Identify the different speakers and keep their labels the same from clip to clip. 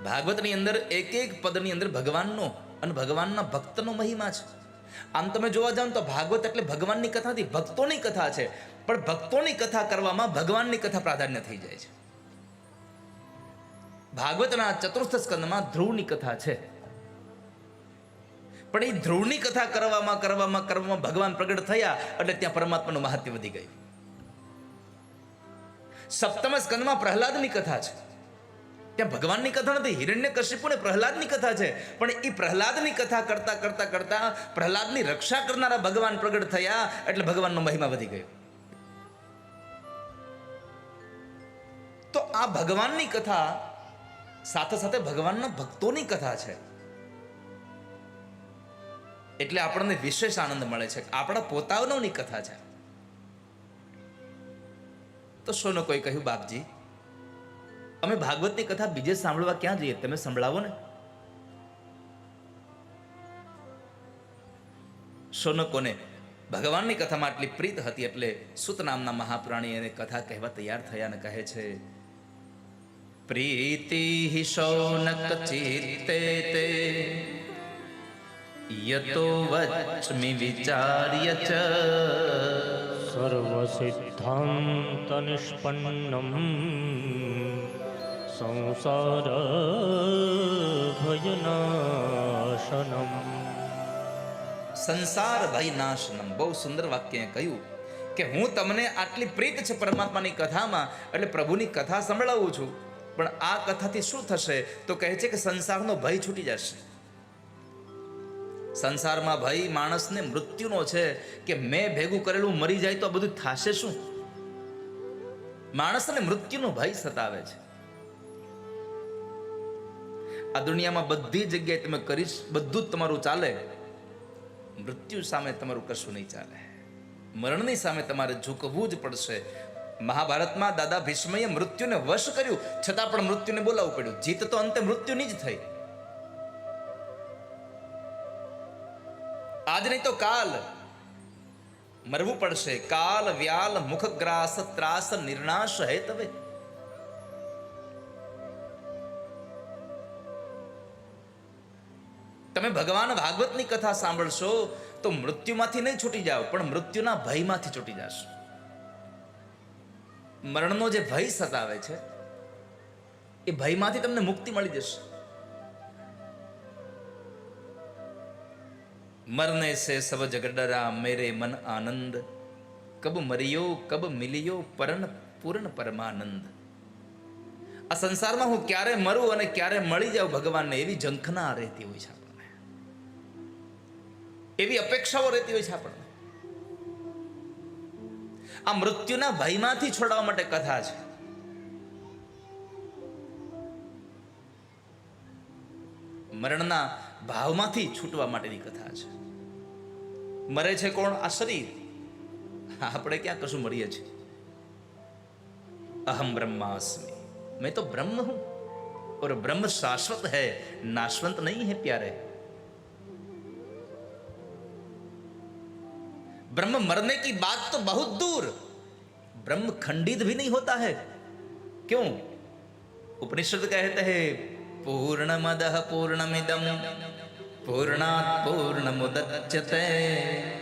Speaker 1: ભાગવતની અંદર એક એક પદની અંદર ભગવાનનો અને ભગવાનના ભક્તનો મહિમા છે. આમ તમે જોવા જાઓ તો ભાગવત એટલે ભગવાનની કથા નથી, ભક્તોની કથા છે. પણ ભક્તોની કથા કરવામાં ભગવાનની કથા પ્રાધાન્ય થઈ જાય છે. ભાગવતના ચતુર્થ સ્કંદમાં ધ્રુવની કથા છે, પણ એ ધ્રુવની કથા કરવામાં ભગવાન પ્રગટ થયા એટલે ત્યાં પરમાત્માનું મહાત્મ્ય વધી ગયું. સપ્તમ સ્કંદમાં પ્રહલાદની કથા છે, ત્યાં ભગવાનની કથા નથી, હિરણ્યકશિપુ ને પ્રહલાદની કથા છે. પણ એ પ્રહલાદની કથા કરતા પ્રહલાદની રક્ષા કરનારા ભગવાન પ્રગટ થયા એટલે ભગવાનનો મહિમા વધી ગયો. તો આ ભગવાનની કથા સાથે સાથે ભગવાનના ભક્તોની કથા છે એટલે આપણને વિશેષ આનંદ મળે છે. આપણા પોતાનોની કથા છે. તો શોનો કોઈ કહ્યું, બાપજી અમે ભાગવતની કથા બીજે સાંભળવા ક્યાં જઈએ, તમે સંભળાવો ને. શૌનકોને ભગવાનની કથામાં આટલી પ્રીત હતી એટલે સુત નામના મહાપ્રાણી એને કથા કહેવા તૈયાર થયા અને કહે છે, પ્રીતિ શૌનક ચિત્તે તે યતો વચ્મિ વિચાર્ય ચ
Speaker 2: સર્વસિદ્ધાંત નિષ્પન્નમ સંસાર ભયનાશનમ.
Speaker 1: સંસાર ભયનાશનમ. બહુ સુંદર વાક્ય કહ્યું કે હું તમને આટલી પ્રીત છે પરમાત્માની કથામાં એટલે પ્રભુની કથા સંભળાવું છું. પણ આ કથાથી શું થશે તો કહે છે કે સંસારનો ભય છૂટી જશે. સંસારમાં ભય માણસને મૃત્યુનો છે કે મેં ભેગું કરેલું મરી જાય તો આ બધું થશે શું. માણસને મૃત્યુનો ભય સતાવે છે. આ દુનિયામાં બધી જગ્યાએ તમે કરીશ બધું જ તમારું ચાલે, મૃત્યુ સામે તમારું કશું નહીં ચાલે. મરણની સામે તમારે ઝૂકવું જ પડશે. મહાભારતમાં દાદા ભીષ્મએ મૃત્યુને વશ કર્યું છતાં પણ મૃત્યુને બોલાવવું પડ્યું. જીત તો અંતે મૃત્યુની જ થઈ. આજ નહીં તો કાલ મરવું પડશે. કાલ વ્યાલ મુખગ્રાસ ત્રાસ નિર્નાશ હે તવે. તમે ભગવાન ભાગવતની કથા સાંભળશો તો મૃત્યુમાંથી નહીં છૂટી જાઓ પણ મૃત્યુના ભયમાંથી છૂટી જશો. મરણનો જે ભય સતાવે છે એ ભયમાંથી તમને મુક્તિ મળી જશે. મરને સે સબ જગ ડરા મેરે મન આનંદ, કબ મરિયો કબ મિલિયો પરન પૂર્ણ પરમાનંદ. આ સંસારમાં હું ક્યારે મરું અને ક્યારે મળી જાઉં ભગવાનને એવી ઝંખના રહેતી હોય છે આપણને, એવી અપેક્ષાઓ રહેતી હોય છે આપણને. આ મૃત્યુના ભયમાંથી છોડાવવા માટે કથા છે. મરણના ભાવમાંથી છૂટવા માટેની કથા છે. મરે છે કોણ? આ શરીર. આપણે ક્યાં કશું મરીએ છીએ. અહમ બ્રહ્માસ્મિ, मैं तो ब्रह्म हूं और ब्रह्म शाश्वत है, नाशवंत नहीं है प्यारे. ब्रह्म मरने की बात तो बहुत दूर, ब्रह्म खंडित भी नहीं होता है. क्यों? उपनिषद कहते हैं पूर्णमदः पूर्णमिदं पूर्णात् पूर्णमुदच्यते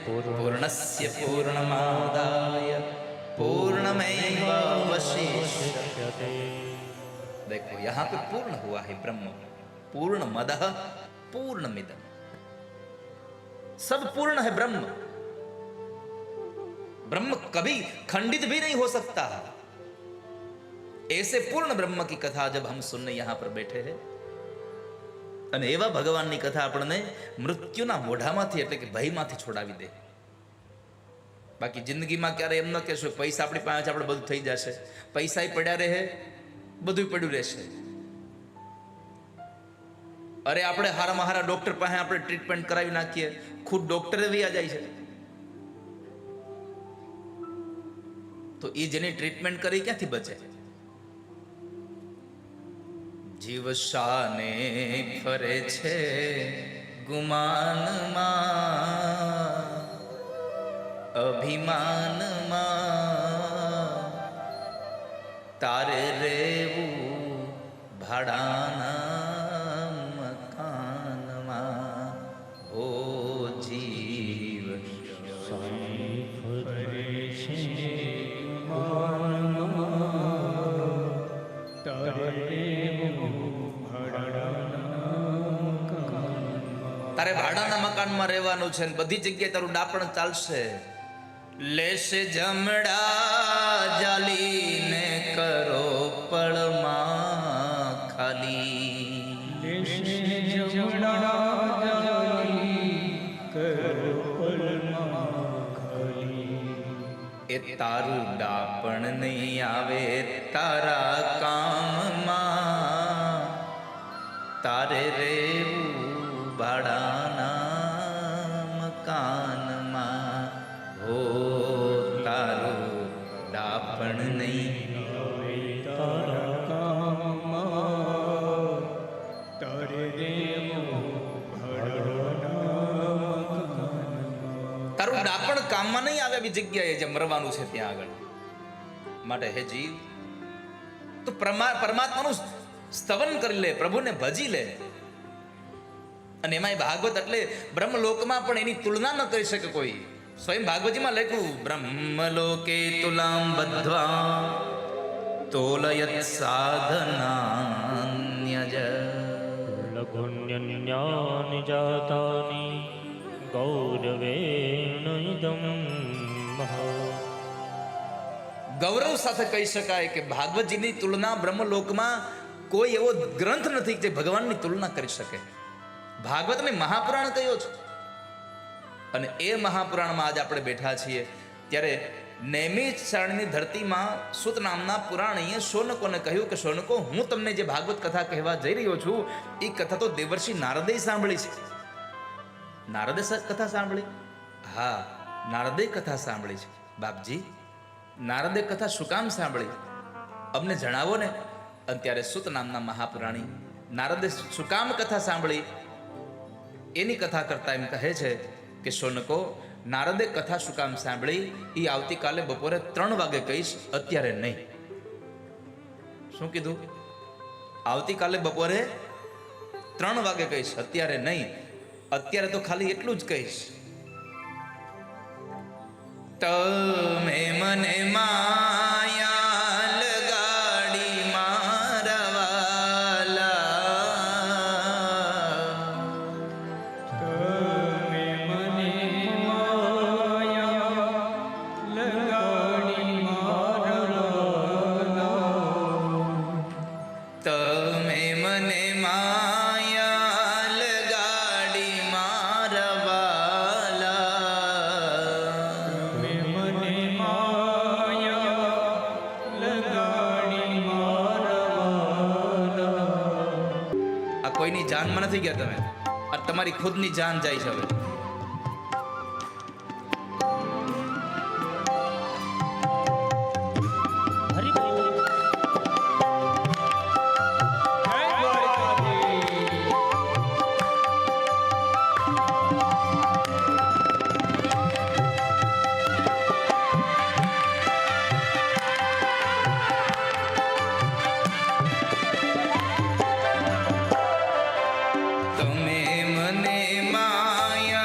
Speaker 1: पूर्णस्य पूर्णमादाय पूर्णमेवावशिष्यते. देखो यहाँ पे पूर्ण हुआ है ब्रह्म. पूर्णमदः पूर्णमिदं, सब पूर्ण है ब्रह्म. ब्रह्म कभी खंडित भी नहीं हो सकता. ऐसे पूर्ण ब्रह्म की कथा जब हम सुनने यहां पर बैठे हैं અને એવા ભગવાનની કથા આપણને મૃત્યુના મોઢામાંથી એટલે કે ભયમાંથી છોડાવી દે. બાકી જિંદગીમાં ક્યારે એમ ન કહેશો પૈસા આપણી પાસે આપણે બધું થઈ જશે. પૈસા પડ્યા રહે, બધું પડ્યું રહેશે. અરે આપણે હારામાં હારા ડોક્ટર પાસે આપણે ટ્રીટમેન્ટ કરાવી નાખીએ, ખુદ ડોક્ટરે વ્યા જાય છે. તો એ જેની ટ્રીટમેન્ટ કરી ક્યાંથી બચે? જીવ શાને ફરે છે ગુમાનમાં, અભિમાનમાં, તારે રેવું ભાડાના તારે ભાડાના મકાનમાં રહેવાનું છે ને બધી જગ્યાએ તારું ડાપણ ચાલશે. લેશે જમડા જાલીને કરો પળમાં ખાલી. એ તારું ડાપણ નહીં આવે તારા કામમાં, તારે રેવું ભાડાના મકાનમાં. હો તારું ડાપણ નહીં
Speaker 2: તારા કામમાં, તારે રેવું
Speaker 1: તારું ડાપણ કામમાં નહીં આવે એવી જગ્યાએ જે મરવાનું છે ત્યાં આગળ. માટે હે જીવ, તું પરમાત્માનું સ્તવન કરી લે, પ્રભુને ભજી લે. અને એમાંય ભાગવત એટલે બ્રહ્મલોકમાં પણ એની તુલના ન કરી શકે કોઈ. સ્વયં ભાગવતીમાં લખ્યું, બ્રહ્મલોકે તુલામ બદ્ધ્વા તોલયત સાધનાન્યજ.
Speaker 2: લઘુન્યન્યાનિ જાતાનિ ગૌરવેણ ઇદં મહા.
Speaker 1: ગૌરવ સાથે કહી શકાય કે ભાગવતજીની તુલના બ્રહ્મલોકમાં કોઈ એવો ગ્રંથ નથી જે ભગવાનની તુલના કરી શકે. ભાગવતને મહાપુરાણ કયો છે, અને એ મહાપુરાણમાં આજે આપણે બેઠા છીએ. ત્યારે નૈમિષારણ્યની ધરતીમાં સુત નામના પુરાણીએ શૌનકોને કહ્યું કે શૌનકો, હું તમને જે ભાગવત કથા કહેવા જઈ રહ્યો છું એ કથા તો દેવર્ષિ નારદે સાંભળી છે. નારદે કથા સાંભળી? હા, નારદે કથા સાંભળી છે. બાપજી, નારદે કથા શું કામ સાંભળી? અમને જણાવો ને. અને ત્યારે સુત નામના મહાપુરાણી નારદે શું કામ કથા સાંભળી એની કથા કરતા એમ કહે છે કે શૌનકો, નારદે કથા શું કામ સાંભળી એ આવતીકાલે બપોરે 3 વાગે કહીશ, અત્યારે નહીં. શું કીધું? આવતીકાલે બપોરે 3 વાગે કહીશ, અત્યારે નહીં. અત્યારે તો ખાલી એટલું જ કહીશ, તમે મને માયા લગાડી મારા વાલા.
Speaker 2: તમે મને માયા લગાડી મારા.
Speaker 1: તમે મને માયા લગાડી મારા વાલા.
Speaker 2: તમે મને માયા લગાડી મારા.
Speaker 1: આ કોઈની જાનમાં નથી ગયા તમે, આ તમારી ખુદની જાન જાય છે હવે.
Speaker 2: હરિ બોલ. જય દ્વારકાધીશ.
Speaker 1: તમે મને માયા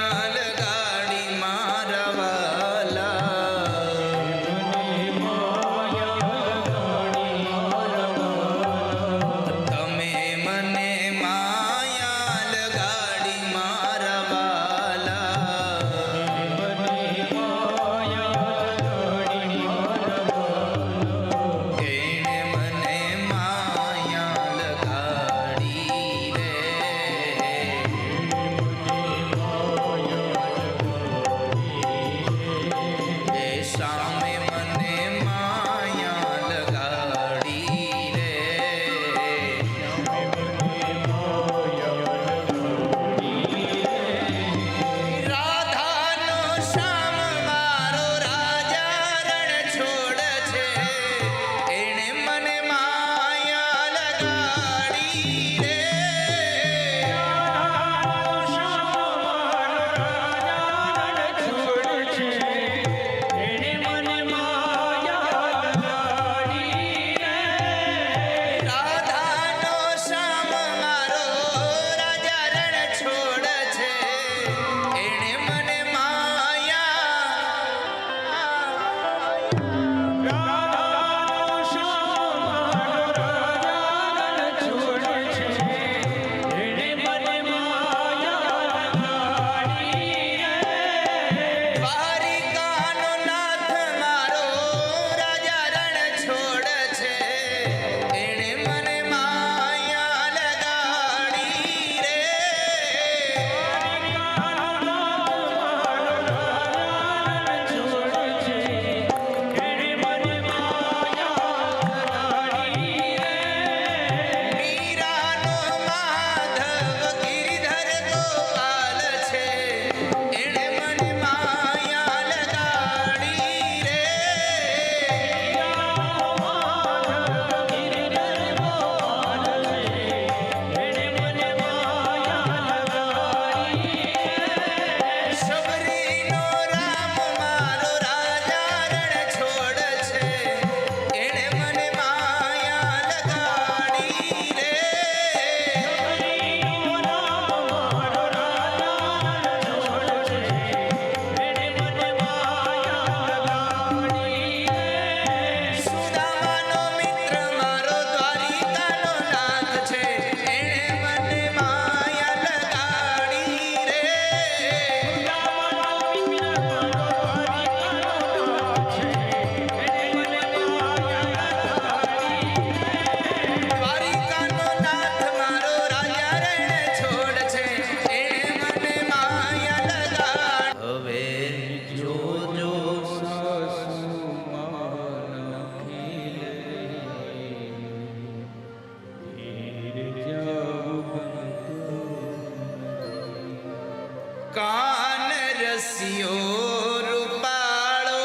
Speaker 1: રસિયો રૂપાળો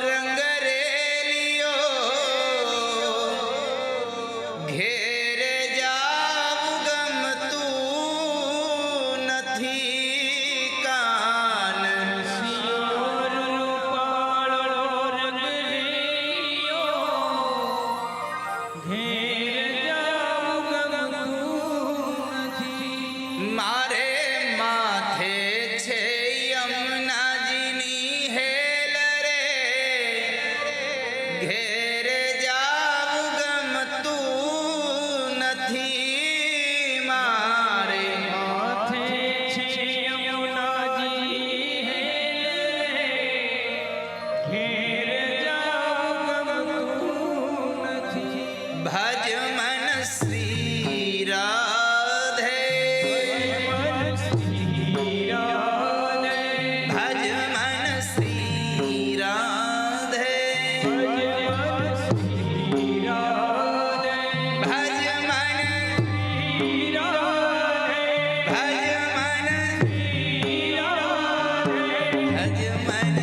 Speaker 1: રંગ રેલિયો ઘેરે જાવું ગમતું નથી કાન મારે માથે છે યમુનાજીની હેલ રે ઘેરે જાવું ગમતું નથી મારે ભજ મન શ્રી રાધે ભજ મન શ્રી રાધે ભજ મન ભજ મન ભજ મન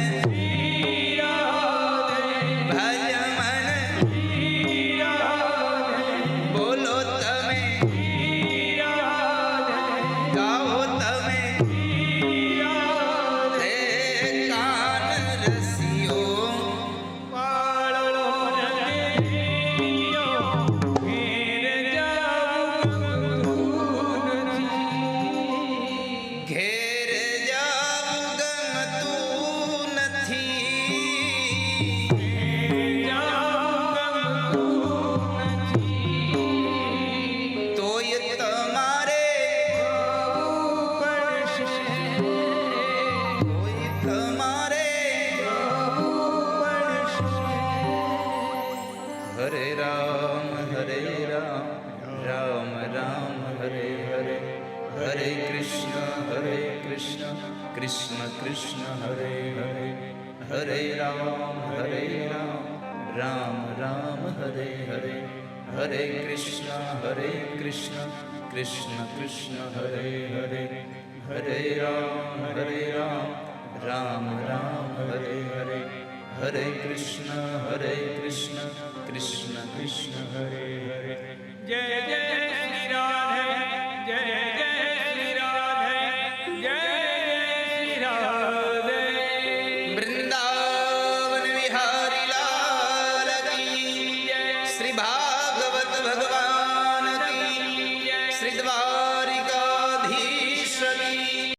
Speaker 1: ભજ મન બોલો તમે ગાઓ તમે હે કાન રસિયો ઘેર જાવું ગમતું નથી તોય તમારે તોય તમારે હરે રામ રામ રામ હરે હરે હરે કૃષ્ણ કૃષ્ણ કૃષ્ણ હરે હરે હરે રામ રામ રામ હરે હરે હરે કૃષ્ણ કૃષ્ણ કૃષ્ણ હરે હરે હરે રામ રામ રામ હરે હરે હરે કૃષ્ણ કૃષ્ણ કૃષ્ણ હરે હરે
Speaker 2: જય જય શ્રી રાધે જય જય શ્રી રાધે જય શ્રી રાધે
Speaker 1: વૃંદાવન વિહારી લાલ કી શ્રી ભાગવત ભગવાન કી શ્રી